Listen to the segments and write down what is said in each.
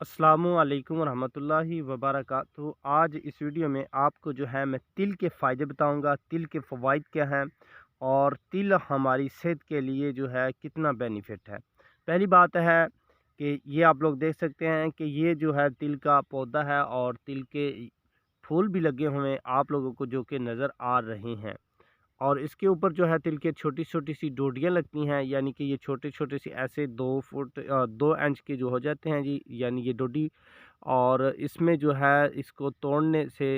अस्सलामु अलैकुम वरहमतुल्लाहि वबरकातुहू। आज इस वीडियो में आपको जो है मैं तिल के फ़ायदे बताऊंगा, तिल के फ़वाइद क्या हैं और तिल हमारी सेहत के लिए जो है कितना बेनिफिट है। पहली बात है कि ये आप लोग देख सकते हैं कि ये जो है तिल का पौधा है और तिल के फूल भी लगे हुए हैं आप लोगों को जो कि नज़र आ रहे हैं। और इसके ऊपर जो है तिल के छोटी-छोटी सी डोडियाँ लगती हैं, यानी कि ये छोटे-छोटे से ऐसे 2 फुट 2 इंच के जो हो जाते हैं जी, यानी ये डोडी। और इसमें जो है इसको तोड़ने से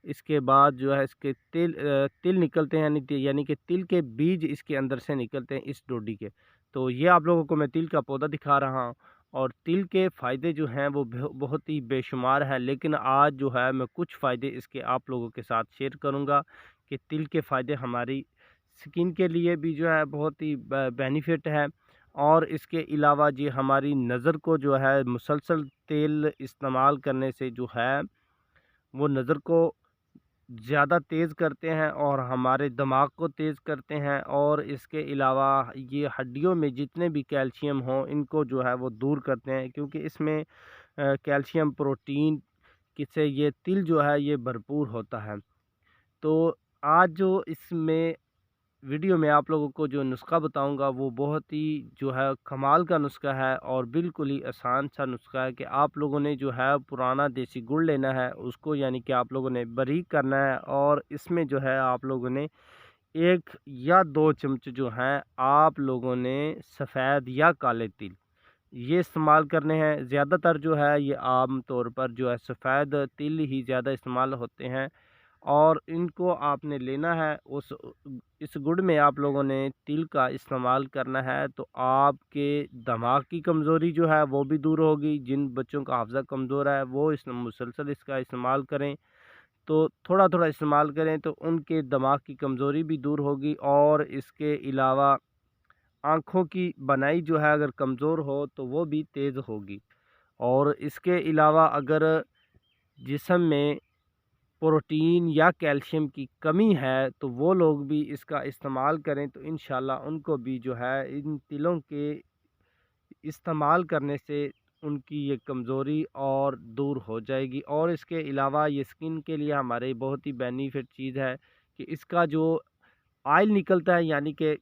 इसके बाद जो है इसके तिल निकलते हैं, यानी कि तिल के बीज इसके अंदर से निकलते हैं इस डोडी के। तो ये आप लोगों को मैं तिल का पौधा दिखा रहा हूँ और तिल के फ़ायदे जो हैं वो बहुत ही बेशुमार हैं, लेकिन आज जो है मैं कुछ फ़ायदे इसके आप लोगों के साथ शेयर करूँगा कि तिल के फ़ायदे हमारी स्किन के लिए भी जो है बहुत ही बेनिफिट है। और इसके अलावा जी हमारी नज़र को जो है मुसलसल तेल इस्तेमाल करने से जो है वो नज़र को ज़्यादा तेज़ करते हैं और हमारे दिमाग को तेज़ करते हैं। और इसके अलावा ये हड्डियों में जितने भी कैल्शियम हों इनको जो है वो दूर करते हैं, क्योंकि इसमें कैल्शियम प्रोटीन से ये तिल जो है ये भरपूर होता है। तो आज जो इसमें वीडियो में आप लोगों को जो नुस्खा बताऊंगा वो बहुत ही जो है कमाल का नुस्खा है और बिल्कुल ही आसान सा नुस्खा है कि आप लोगों ने जो है पुराना देसी गुड़ लेना है उसको, यानी कि आप लोगों ने बारीक करना है और इसमें जो है आप लोगों ने 1 या 2 चम्मच जो हैं आप लोगों ने सफ़ेद या काले तिल ये इस्तेमाल करने हैं। ज़्यादातर जो है ये आम तौर पर जो है सफ़ेद तिल ही ज़्यादा इस्तेमाल होते हैं और इनको आपने लेना है। उस इस गुड़ में आप लोगों ने तिल का इस्तेमाल करना है तो आपके दिमाग की कमज़ोरी जो है वो भी दूर होगी। जिन बच्चों का हाफ़ज़ा कमज़ोर है वो इस मुसलसल इसका इस्तेमाल करें, तो थोड़ा-थोड़ा इस्तेमाल करें तो उनके दिमाग की कमज़ोरी भी दूर होगी। और इसके अलावा आँखों की बनाई जो है अगर कमज़ोर हो तो वो भी तेज़ होगी। और इसके अलावा अगर जिस्म में प्रोटीन या कैल्शियम की कमी है तो वो लोग भी इसका इस्तेमाल करें तो इंशाल्लाह उनको भी जो है इन तिलों के इस्तेमाल करने से उनकी ये कमज़ोरी और दूर हो जाएगी। और इसके अलावा ये स्किन के लिए हमारे बहुत ही बेनिफिट चीज़ है कि इसका जो ऑयल निकलता है, यानी कि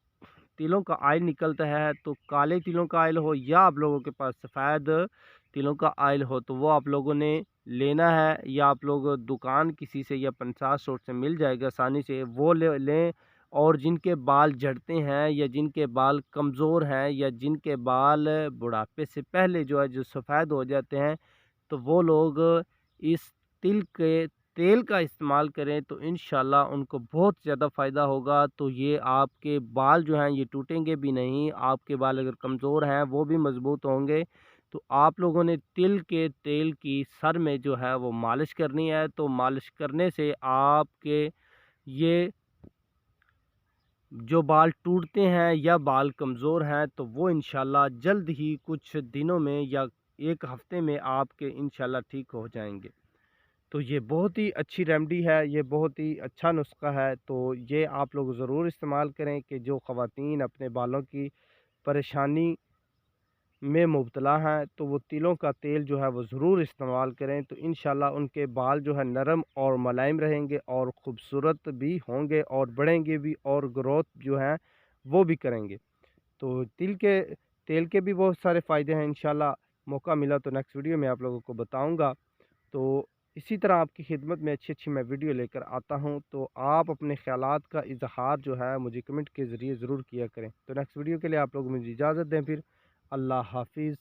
तिलों का ऑयल निकलता है, तो काले तिलों का ऑयल हो या आप लोगों के पास सफ़ेद तिलों का ऑयल हो तो वो आप लोगों ने लेना है, या आप लोग दुकान किसी से या पंसार स्टोर से मिल जाएगा आसानी से, वो ले लें। और जिनके बाल झड़ते हैं या जिनके बाल कमज़ोर हैं या जिनके बाल बुढ़ापे से पहले जो है जो सफ़ेद हो जाते हैं, तो वो लोग इस तिल के तेल का इस्तेमाल करें तो इंशाल्लाह उनको बहुत ज़्यादा फ़ायदा होगा। तो ये आपके बाल जो हैं ये टूटेंगे भी नहीं, आपके बाल अगर कमज़ोर हैं वो भी मज़बूत होंगे। तो आप लोगों ने तिल के तेल की सर में जो है वो मालिश करनी है, तो मालिश करने से आपके ये जो बाल टूटते हैं या बाल कमज़ोर हैं तो वो इंशाल्लाह जल्द ही कुछ दिनों में या 1 हफ़्ते में आपके इंशाल्लाह ठीक हो जाएँगे। तो ये बहुत ही अच्छी रेमेडी है, ये बहुत ही अच्छा नुस्ख़ा है, तो ये आप लोग ज़रूर इस्तेमाल करें कि जो ख़वातीन अपने बालों की परेशानी में मुब्तला हैं तो वो तिलों का तेल जो है वो ज़रूर इस्तेमाल करें, तो इंशाल्लाह उनके बाल जो है नरम और मुलायम रहेंगे और ख़ूबसूरत भी होंगे और बढ़ेंगे भी और ग्रोथ जो है वो भी करेंगे। तो तिल के तेल के भी बहुत सारे फ़ायदे हैं, इंशाल्लाह मौका मिला तो नेक्स्ट वीडियो में आप लोगों को बताऊँगा। तो इसी तरह आपकी खिदमत में अच्छी-अच्छी मैं वीडियो लेकर आता हूँ, तो आप अपने ख़यालात का इज़हार जो है मुझे कमेंट के ज़रिए ज़रूर किया करें। तो नेक्स्ट वीडियो के लिए आप लोग मुझे इजाज़त दें फिर। अल्लाह हाफ़िज़।